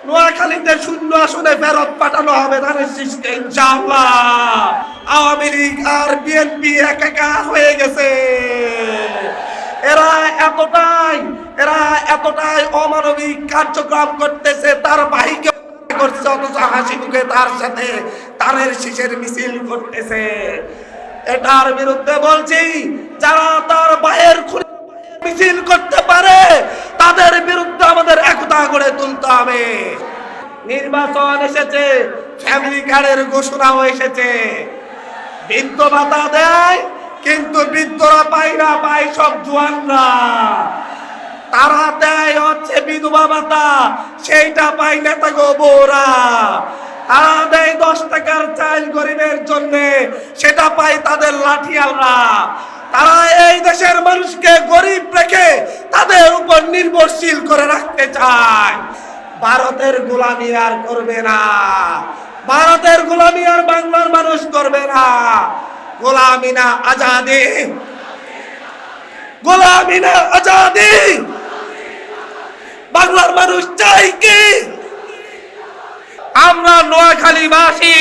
নোয়াখালীতে শূন্য আসনে ফেরত পাঠানো হবে ধানের শীষকে ইনশাআল্লাহ। আওয়ামী লীগ আর বিএনপি একাকার হয়ে গেছে। এরা এতটাই অমানবিক কার্যক্রম করতেছে, তার ভাইকে করছে, অথচ হাসি মুখে তার সাথে ধানের শীষের মিছিল করতেছে। এটার বিরুদ্ধে বলছি, যারা তার ভাইয়ের মিছিল করতে পারে তাদের বিরুদ্ধে আমাদের একতা গড়ে তুলতে হবে। নির্বাচন এসেছে, ফ্যামিলি কার্ডের ঘোষণাও এসেছে। বৃদ্ধ ভাতা দেয়, কিন্তু বৃদ্ধরা পায় না, পায় সব জোয়ানরা। তারা দেয় হচ্ছে বিধবা ভাতা, সেইটা পায় নেতা গো বউরা। তারা দেয় 10 টাকার চাল গরিবের জন্য, সেটা পায় তাদের লাঠিয়ালরা। তারা এই দেশের মানুষকে গরিব রেখে তাদের উপর নির্ভরশীল করে রাখতে চায়। ভারতের গোলামি আর করবে না, ভারতের গোলামি আর বাংলার মানুষ করবে না। গোলামি না আজাদি, গোলামি না আজাদি। বাংলার মানুষ চাই কি? আমরা নোয়াখালীবাসী,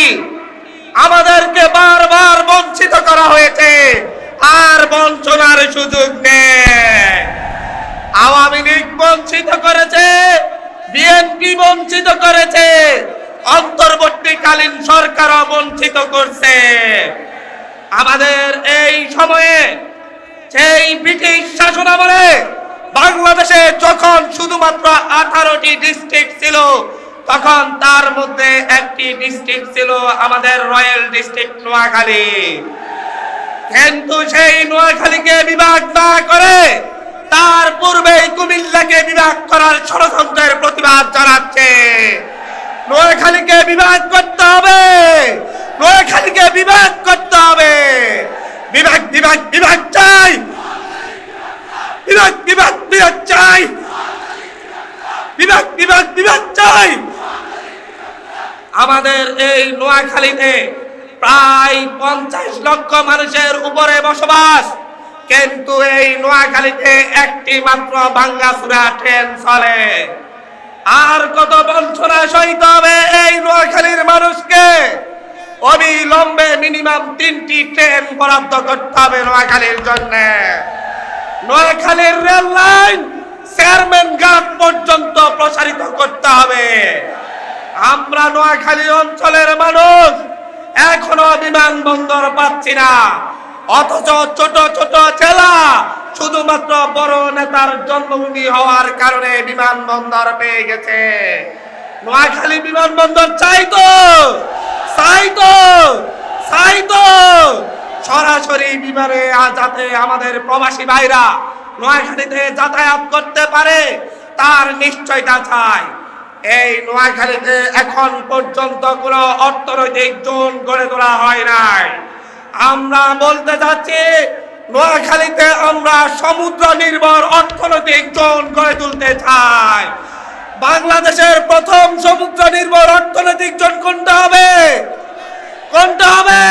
আমাদেরকে বারবার বঞ্চিত করা হয়েছে, আর বঞ্চনার সুযোগ নেই। আওয়ামী লীগ বঞ্চিত করেছে, বিএনপি বঞ্চিত করেছে, অন্তর্বর্তীকালীন সরকারও বঞ্চিত করছে। আমাদের এই সময়ে সেই ব্রিটিশ শাসনামলে বাংলাদেশে যখন শুধুমাত্র 18টি ডিস্ট্রিক্ট ছিল, তখন তার মধ্যে একটি ডিস্ট্রিক্ট ছিল আমাদের রয়্যাল ডিস্ট্রিক্ট নোয়াখালী। কিন্তু সেই নোয়াখালীকে বিভাগ না করে তার পূর্বেই কুমিল্লাকে বিভাগ করার ষড়যন্ত্রের প্রতিবাদ জানাচ্ছে। নোয়াখালীকে বিভাগ করতে হবে, নোয়াখালীকে বিভাগ করতে হবে। বিভাগ বিভাগ বিভাগ চাই, বিভাগ বিভাগ বিভাগ চাই, বিভাগ বিভাগ বিভাগ চাই। আমাদের এই নোয়াখালীতে প্রায় 50 লক্ষ মানুষের উপরে বসবাস, কিন্তু এই নোয়াখালীতে একটি মাত্র ভাঙ্গাচুরা ট্রেন চলে। আর কত বঞ্চনা সইতে হবে এই নোয়াখালীর মানুষকে? অবিলম্বে মিনিমাম 3টি ট্রেন বরাদ্দ করতে হবে নোয়াখালীর জন্য। নোয়াখালীর রেল লাইন চেয়ারম্যান ঘাট পর্যন্ত প্রসারিত করতে হবে। আমরা নোয়াখালী অঞ্চলের মানুষ এখনো বিমানবন্দর পাচ্ছি না, অথচ ছোট ছোট জেলা শুধুমাত্র বড় নেতার জন্মভূমি হওয়ার কারণে বিমানবন্দর পেয়ে গেছে। নোয়াখালী বিমানবন্দর চাইতো চাইতো চাইতো সরাসরি বিমানে যাতে আমাদের প্রবাসী ভাইরা নোয়াখালীতে যাতায়াত করতে পারে, তার নিশ্চয়তা চাই। এই নোয়াখালীতে এখন পর্যন্ত কোনো অর্থনৈতিক জোন গড়ে তোলা হয় নাই। আমরা বলতে যাচ্ছি, নোয়াখালীতে আমরা সমুদ্র নির্ভর অর্থনৈতিক জোন গড়ে তুলতে চাই। বাংলাদেশের প্রথম সমুদ্র নির্ভর অর্থনৈতিক জোন কোনটা হবে? কোনটা হবে?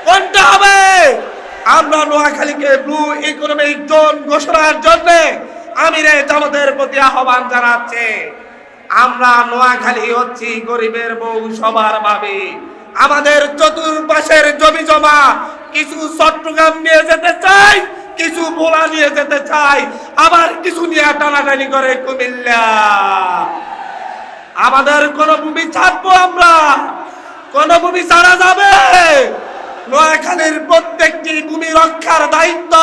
কোনটা হবে? আমরা নোয়াখালীকে ব্লু ইকোনমিক জোন ঘোষণার জন্য আমিরে জামাতের প্রতি আহ্বান জানাচ্ছি। আমরা নোয়াখালী হচ্ছি গরিবের বউ সবার ভাবি। আমাদের চতুর্পাশের জমি জমা কিছু চট্টগ্রাম নিয়ে যেতে চাই, কিছু ভোলা নিয়ে যেতে চাই, আবার কিছু নিয়ে টানাটানি করে কুমিল্লা। আমাদের কোন ভূমি ছাড়বো? আমরা কোন ভূমি ছাড়া যাবে? নোয়াখালীর প্রত্যেকটি ভূমি রক্ষার দায়িত্ব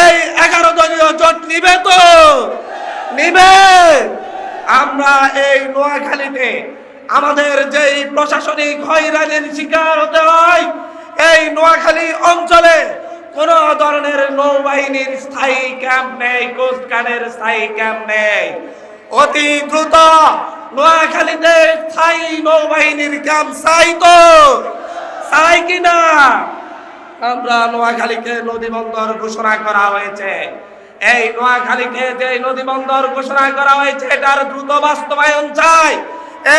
এই 11 দলীয় জোট নিবে তো? নিবে। আমরা এই নোয়াখালীতে আমাদের যেই প্রশাসনিক হয়রানির শিকার হতে হয়, এই নোয়াখালী অঞ্চলে কোন ধরনের নৌবাহিনীর স্থায়ী ক্যাম্প নেই, কোস্টগার্ডের স্থায়ী ক্যাম্প নেই। অতি দ্রুত নোয়াখালীতে স্থায়ী নৌবাহিনীর ক্যাম্প চাই তো? চাই কিনা? আমরা নোয়াখালীকে নদী বন্দর ঘোষণা করা হয়েছে। এই নোয়াখালীকে যে নদী বন্দর ঘোষণা করা হয়েছে, এটার দ্রুত বাস্তবায়ন চাই।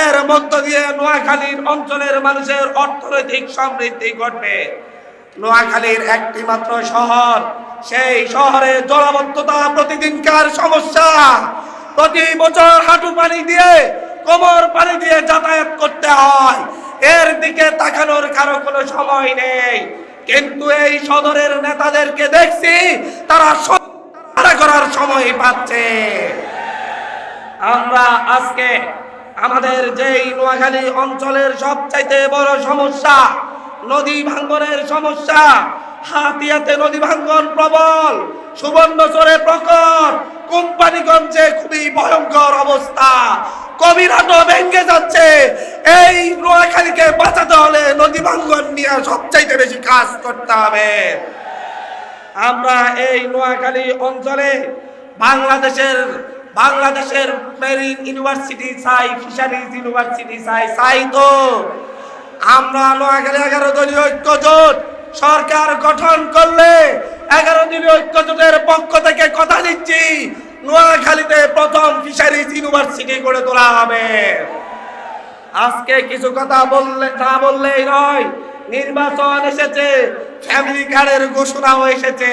এর মধ্য দিয়ে নোয়াখালীর অঞ্চলের মানুষের অর্থনৈতিক সমৃদ্ধি ঘটবে। নোয়াখালীর একটি মাত্র শহর, সেই শহরে জলাবদ্ধতা প্রতিদিনকার সমস্যা। প্রতি বছর হাঁটু পানি দিয়ে কোমর পানি দিয়ে যাতায়াত করতে হয়, এর দিকে তাকানোর কারো কোনো সময় নেই। কিন্তু এই সদরের নেতাদেরকে দেখছি তারা করার সময় পাচ্ছে। আমরা আজকে আমাদের যেই নোয়াখালী অঞ্চলের সবচাইতে বড় সমস্যা নদী ভাঙ্গনের সমস্যা, হাতিয়াতে নদী ভাঙ্গন প্রবল, সুবর্ণচরে প্রকট, কোম্পানিগঞ্জে খুবই ভয়ঙ্কর অবস্থা, কবিরহাটও ভেঙে যাচ্ছে। এই নোয়াখালীকে বাঁচাতে হলে নদী ভাঙ্গন নিয়ে সবচাইতে বেশি কাজ করতে হবে। আমরা এই নোয়াখালী অঞ্চলে বাংলাদেশের মেরিন ইউনিভার্সিটি চাই, ফিশারিজ ইউনিভার্সিটি চাই তো আমরা নোয়াখালী 11 দলীয় ঐক্য জোট সরকার গঠন করলে 11 দলীয় ঐক্য জোটের পক্ষ থেকে কথা দিচ্ছি নোয়াখালীতে প্রথম ফিশারিজ ইউনিভার্সিটি গড়ে তোলা হবে। আজকে কিছু কথা বললেই নয়, নির্বাচন এসেছে, ফ্যামিলি কার্ডের ঘোষণাও এসেছে,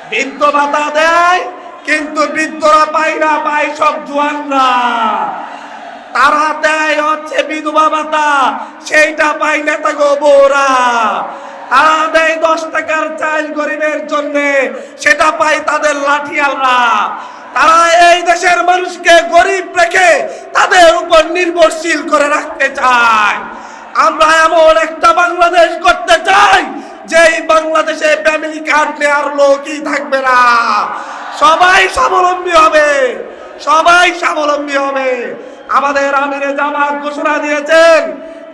বৃদ্ধ ভাতা দেয় কিন্তু বৃদ্ধরা পায় না, পায় সব জোয়ানরা। তারা দেয় হচ্ছে বিধবা ভাতা, সেইটা পায় নেতা গো বউরা। তারা দেয় 10 টাকার চাল গরিবের জন্য, সেটা পায় তাদের লাঠিয়ালরা। তারা এই দেশের মানুষকে গরিব রেখে তাদের উপর নির্ভরশীল করে রাখতে চায়। আমরা এমন একটা বাংলাদেশ করতে চাই যেই বাংলাদেশে ফ্যামিলি কার্ড নেওয়ার লোকই থাকবে না, সবাই স্বাবলম্বী হবে, সবাই স্বাবলম্বী হবে। আমাদের আমিরে জামাত ঘোষণা দিয়েছেন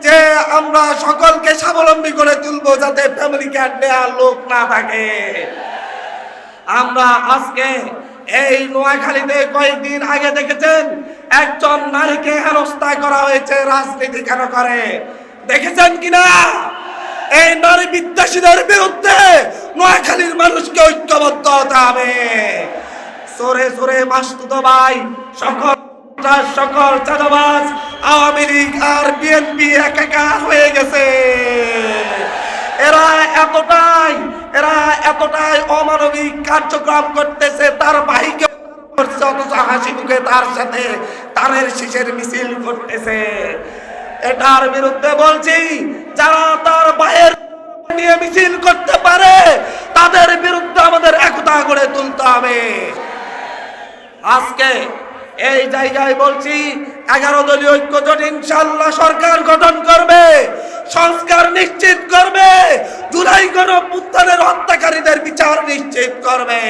যে আমরা সকলকে স্বাবলম্বী করে তুলবো, যাতে ফ্যামিলি কার্ড নেওয়ার লোক না থাকে। আমরা আজকে এই নোয়াখালীতে কয়েকদিন আগে দেখেছেন একজন নারীকে হেনস্থা করা হয়েছে, রাজনীতি কেন করে দেখেছেন কিনা? এই নারী বিদ্বেষীদের বিরুদ্ধে নোয়াখালীর মানুষকে ঐক্যবদ্ধ হতে হবে। সরে সরে মাসতুতো ভাই সকল চাঁদাবাজ আওয়ামী লীগ আর বিএনপি একাকার হয়ে গেছে। এরা এতটাই অমানবিক কার্যক্রম করতেছে, তার ভাইকে অথচ হাসি মুখে তার সাথে তারের শীষের মিছিল করতেছে। এটার বিরুদ্ধে বলছি, যারা তার ভাইয়ের নিয়ে মিছিল করতে পারে তাদের বিরুদ্ধে আমাদের একতা গড়ে তুলতে হবে। আজকে এই জায়গায় বলছি 11 দলীয় ঐক্য জোট ইনশাআল্লাহ সরকার গঠন করবে, সংস্কার নিশ্চিত করবে, জুলাই গণঅভ্যুত্থানের হত্যাকারীদের বিচার নিশ্চিত করবে।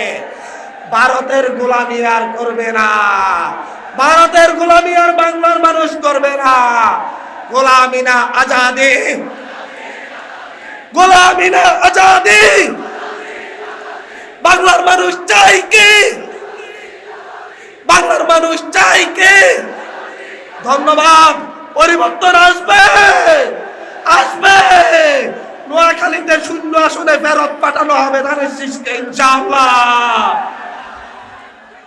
ভারতের গোলামি আর করবে না, ভারতের গোলামি আর বাংলার মানুষ করবে না। গোলামি না আজাদি, গোলামি না আজাদি। বাংলার মানুষ চাই কি? বাংলার মানুষ চাই কি? ধন্যবাদ। পরিবর্তন আসবে, আসবে। নোয়াখালীতে 0 আসনে ফেরত পাঠানো হবে ধানের শীষকে ইনশাআল্লাহ।